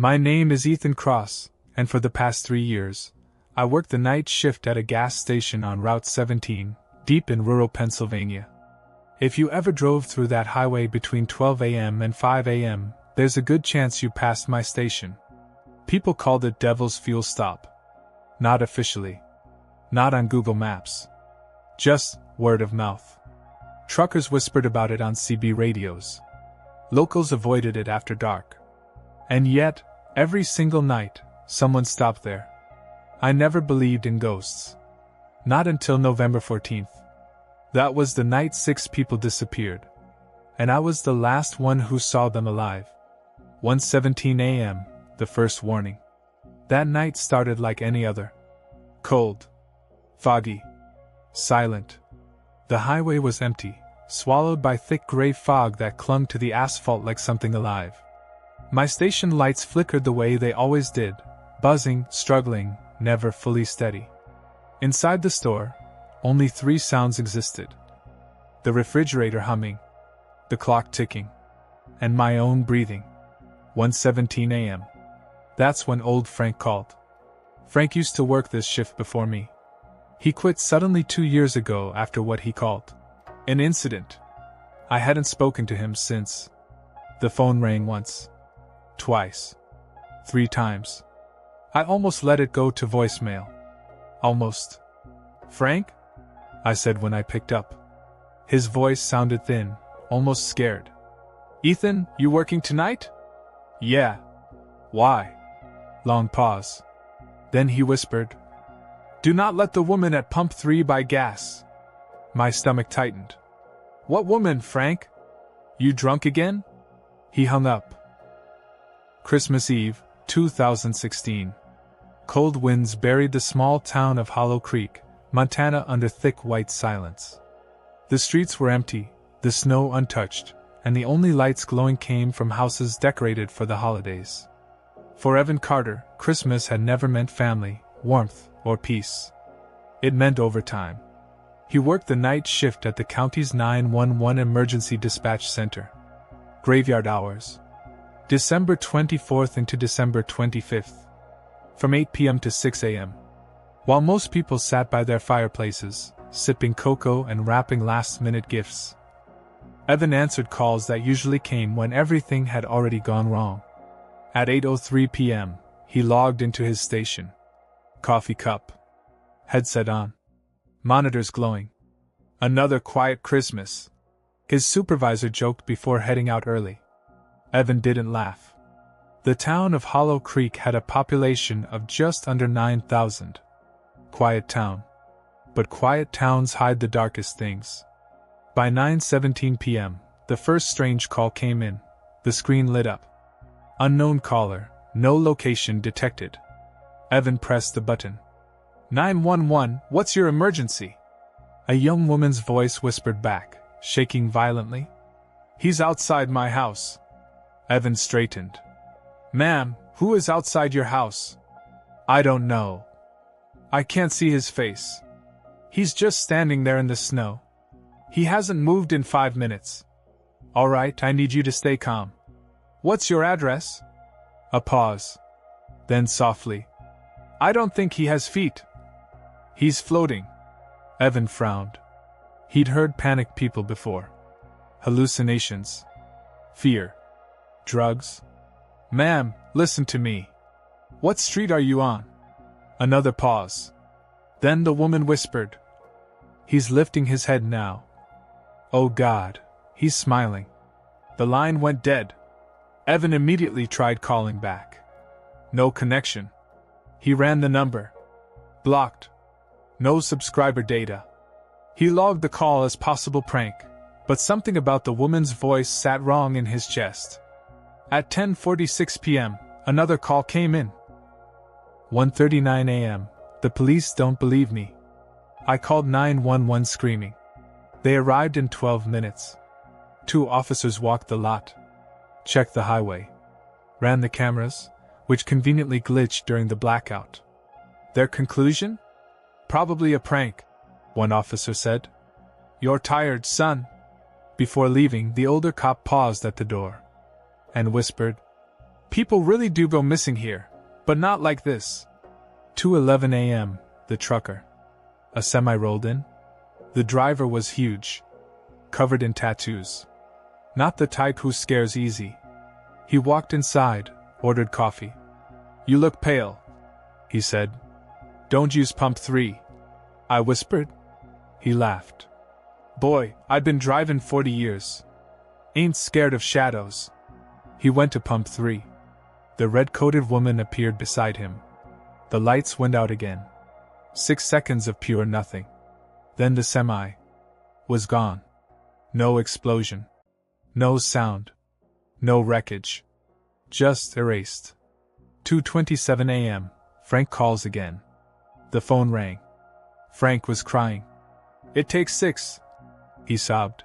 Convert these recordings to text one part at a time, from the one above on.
My name is Ethan Cross, and for the past 3 years, I worked the night shift at a gas station on Route 17, deep in rural Pennsylvania. If you ever drove through that highway between 12 a.m. and 5 a.m., there's a good chance you passed my station. People called it Devil's Fuel Stop. Not officially. Not on Google Maps. Just word of mouth. Truckers whispered about it on CB radios. Locals avoided it after dark. And yet, every single night, someone stopped there. I never believed in ghosts. Not until November 14th. That was the night 6 people disappeared. And I was the last one who saw them alive. 1:17 a.m., the first warning. That night started like any other. Cold. Foggy. Silent. The highway was empty, swallowed by thick gray fog that clung to the asphalt like something alive. My station lights flickered the way they always did, buzzing, struggling, never fully steady. Inside the store, only 3 sounds existed. The refrigerator humming, the clock ticking, and my own breathing. 1:17 a.m. That's when old Frank called. Frank used to work this shift before me. He quit suddenly 2 years ago after what he called an incident. I hadn't spoken to him since. The phone rang once. Twice. 3 times. I almost let it go to voicemail. Almost. "Frank?" I said when I picked up. His voice sounded thin, almost scared. "Ethan, you working tonight?" "Yeah." "Why?" Long pause. Then he whispered, "Do not let the woman at pump 3 buy gas." My stomach tightened. "What woman, Frank? You drunk again?" He hung up. Christmas Eve, 2016. Cold winds buried the small town of Hollow Creek, Montana under thick white silence. The streets were empty, the snow untouched, and the only lights glowing came from houses decorated for the holidays. For Evan Carter, Christmas had never meant family, warmth, or peace. It meant overtime. He worked the night shift at the county's 911 emergency dispatch center. Graveyard hours. December 24th into December 25th. From 8 p.m. to 6 a.m. While most people sat by their fireplaces, sipping cocoa and wrapping last-minute gifts, Evan answered calls that usually came when everything had already gone wrong. At 8:03 p.m., he logged into his station. Coffee cup. Headset on. Monitors glowing. Another quiet Christmas. His supervisor joked before heading out early. Evan didn't laugh. The town of Hollow Creek had a population of just under 9,000. Quiet town. But quiet towns hide the darkest things. By 9:17 p.m., the first strange call came in. The screen lit up. Unknown caller, no location detected. Evan pressed the button. 911, what's your emergency? A young woman's voice whispered back, shaking violently. He's outside my house. Evan straightened. Ma'am, who is outside your house? I don't know. I can't see his face. He's just standing there in the snow. He hasn't moved in 5 minutes. All right, I need you to stay calm. What's your address? A pause. Then softly. I don't think he has feet. He's floating. Evan frowned. He'd heard panicked people before. Hallucinations. Fear. Drugs. Ma'am, listen to me. What street are you on? Another pause. Then the woman whispered. He's lifting his head now. Oh God, he's smiling. The line went dead. Evan immediately tried calling back. No connection. He ran the number. Blocked. No subscriber data. He logged the call as possible prank, but something about the woman's voice sat wrong in his chest. At 10:46 p.m., another call came in. 1:39 a.m. The police don't believe me. I called 911 screaming. They arrived in 12 minutes. 2 officers walked the lot. Checked the highway. Ran the cameras, which conveniently glitched during the blackout. Their conclusion? Probably a prank, one officer said. You're tired, son. Before leaving, the older cop paused at the door and whispered, People really do go missing here, but not like this. 2:11 a.m., the trucker. A semi rolled in. The driver was huge, covered in tattoos. Not the type who scares easy. He walked inside, ordered coffee. You look pale, he said. Don't use pump 3. I whispered. He laughed. Boy, I'd been driving 40 years. Ain't scared of shadows. He went to pump 3. The red-coated woman appeared beside him. The lights went out again. 6 seconds of pure nothing. Then the semi was gone. No explosion. No sound. No wreckage. Just erased. 2:27 a.m. Frank calls again. The phone rang. Frank was crying. It takes 6. He sobbed.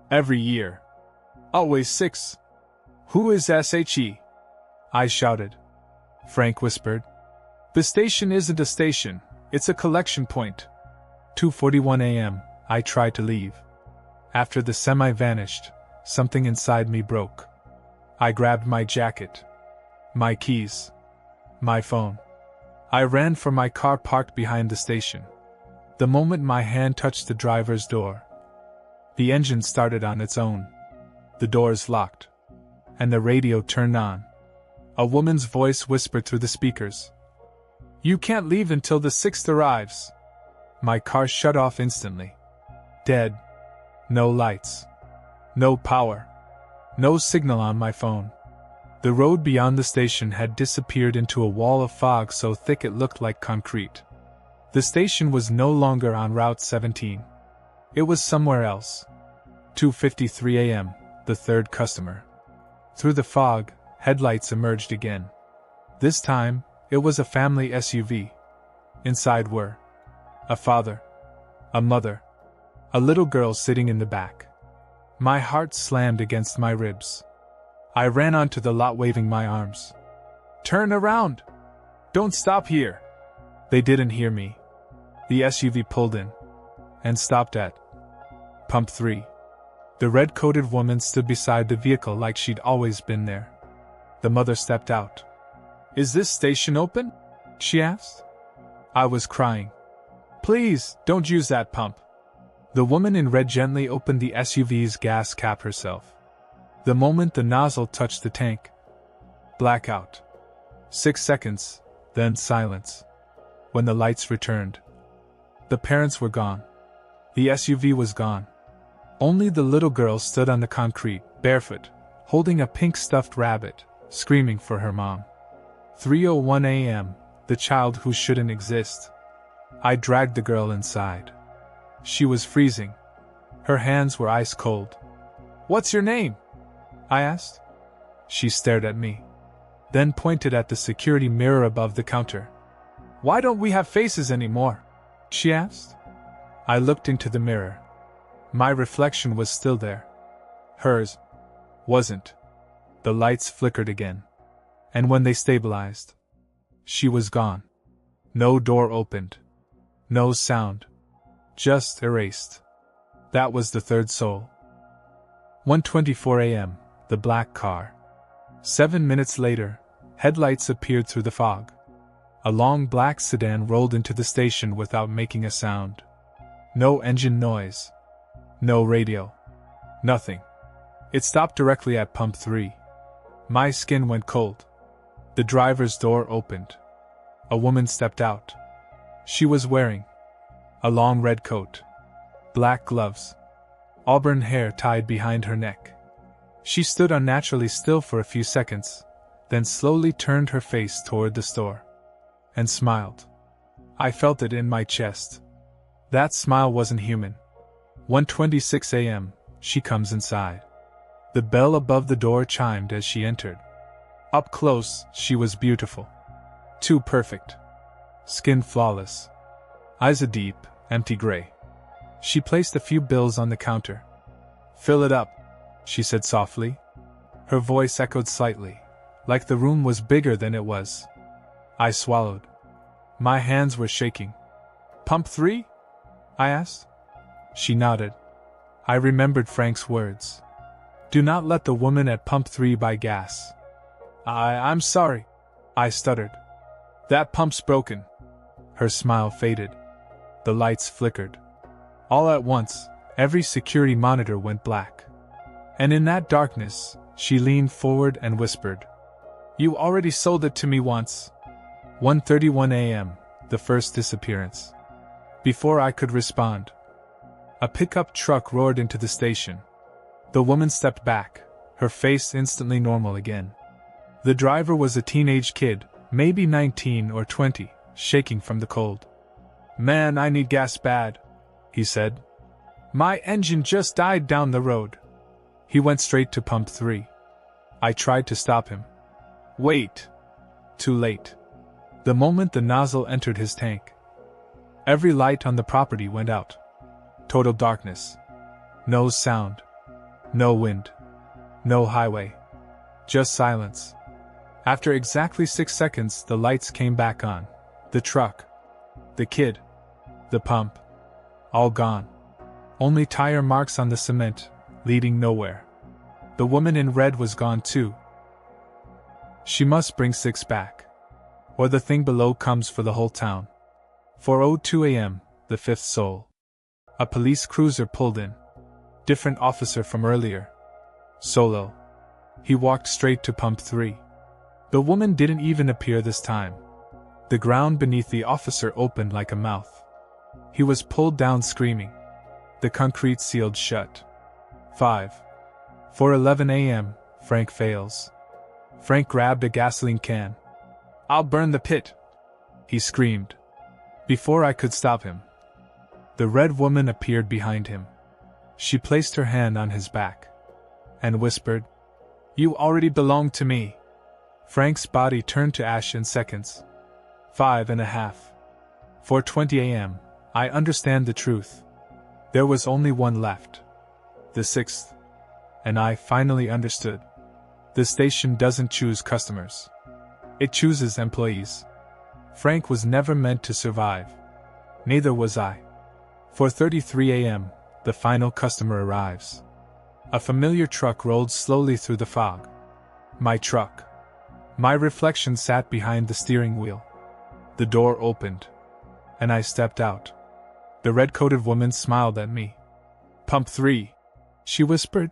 Every year. Always 6. Who is SHE? I shouted. Frank whispered. The station isn't a station, it's a collection point. 2:41 a.m. I tried to leave. After the semi vanished, something inside me broke. I grabbed my jacket, my keys, my phone. I ran for my car parked behind the station. The moment my hand touched the driver's door, the engine started on its own. The doors locked, and the radio turned on. A woman's voice whispered through the speakers. You can't leave until the 6th arrives. My car shut off instantly. Dead. No lights. No power. No signal on my phone. The road beyond the station had disappeared into a wall of fog so thick it looked like concrete. The station was no longer on Route 17. It was somewhere else. 2:53 a.m., the third customer. Through the fog, headlights emerged again. This time, it was a family SUV. Inside were a father, a mother, a little girl sitting in the back. My heart slammed against my ribs. I ran onto the lot waving my arms. Turn around! Don't stop here! They didn't hear me. The SUV pulled in and stopped at pump 3. The red-coated woman stood beside the vehicle like she'd always been there. The mother stepped out. Is this station open? She asked. I was crying. Please, don't use that pump. The woman in red gently opened the SUV's gas cap herself. The moment the nozzle touched the tank, blackout. 6 seconds, then silence. When the lights returned, the parents were gone. The SUV was gone. Only the little girl stood on the concrete, barefoot, holding a pink stuffed rabbit, screaming for her mom. 3:01 a.m., the child who shouldn't exist. I dragged the girl inside. She was freezing. Her hands were ice cold. What's your name? I asked. She stared at me, then pointed at the security mirror above the counter. Why don't we have faces anymore? She asked. I looked into the mirror. My reflection was still there. Hers wasn't. The lights flickered again. And when they stabilized, she was gone. No door opened. No sound. Just erased. That was the third soul. 1:24 a.m., the black car. 7 minutes later, headlights appeared through the fog. A long black sedan rolled into the station without making a sound. No engine noise. No radio. Nothing. It stopped directly at pump 3. My skin went cold. The driver's door opened. A woman stepped out. She was wearing a long red coat, black gloves, auburn hair tied behind her neck. She stood unnaturally still for a few seconds, then slowly turned her face toward the store and smiled. I felt it in my chest. That smile wasn't human. 1:26 a.m., she comes inside. The bell above the door chimed as she entered. Up close, she was beautiful. Too perfect. Skin flawless. Eyes a deep, empty gray. She placed a few bills on the counter. Fill it up, she said softly. Her voice echoed slightly, like the room was bigger than it was. I swallowed. My hands were shaking. Pump 3? I asked. She nodded. I remembered Frank's words. Do not let the woman at pump 3 buy gas. I'm sorry, I stuttered. That pump's broken. Her smile faded. The lights flickered. All at once, every security monitor went black. And in that darkness, she leaned forward and whispered, "You already sold it to me once." 1:31 a.m., the first disappearance. Before I could respond, a pickup truck roared into the station. The woman stepped back, her face instantly normal again. The driver was a teenage kid, maybe 19 or 20, shaking from the cold. "Man, I need gas bad," he said. "My engine just died down the road." He went straight to pump 3. I tried to stop him. "Wait." Too late. The moment the nozzle entered his tank, every light on the property went out. Total darkness. No sound. No wind. No highway. Just silence. After exactly 6 seconds, the lights came back on. The truck. The kid. The pump. All gone. Only tire marks on the cement, leading nowhere. The woman in red was gone too. She must bring 6 back, or the thing below comes for the whole town. 4:02 a.m., the fifth soul. A police cruiser pulled in. Different officer from earlier. Solo. He walked straight to pump 3. The woman didn't even appear this time. The ground beneath the officer opened like a mouth. He was pulled down screaming. The concrete sealed shut. 4:11 a.m., Frank fails. Frank grabbed a gasoline can. "I'll burn the pit," he screamed. Before I could stop him, the red woman appeared behind him. She placed her hand on his back and whispered, "You already belong to me." Frank's body turned to ash in seconds. 5:30. 4:20 a.m. I understand the truth. There was only one left. The sixth. And I finally understood. The station doesn't choose customers. It chooses employees. Frank was never meant to survive. Neither was I. 4:33 a.m., the final customer arrives. A familiar truck rolled slowly through the fog. My truck. My reflection sat behind the steering wheel. The door opened, and I stepped out. The red-coated woman smiled at me. "Pump 3," she whispered.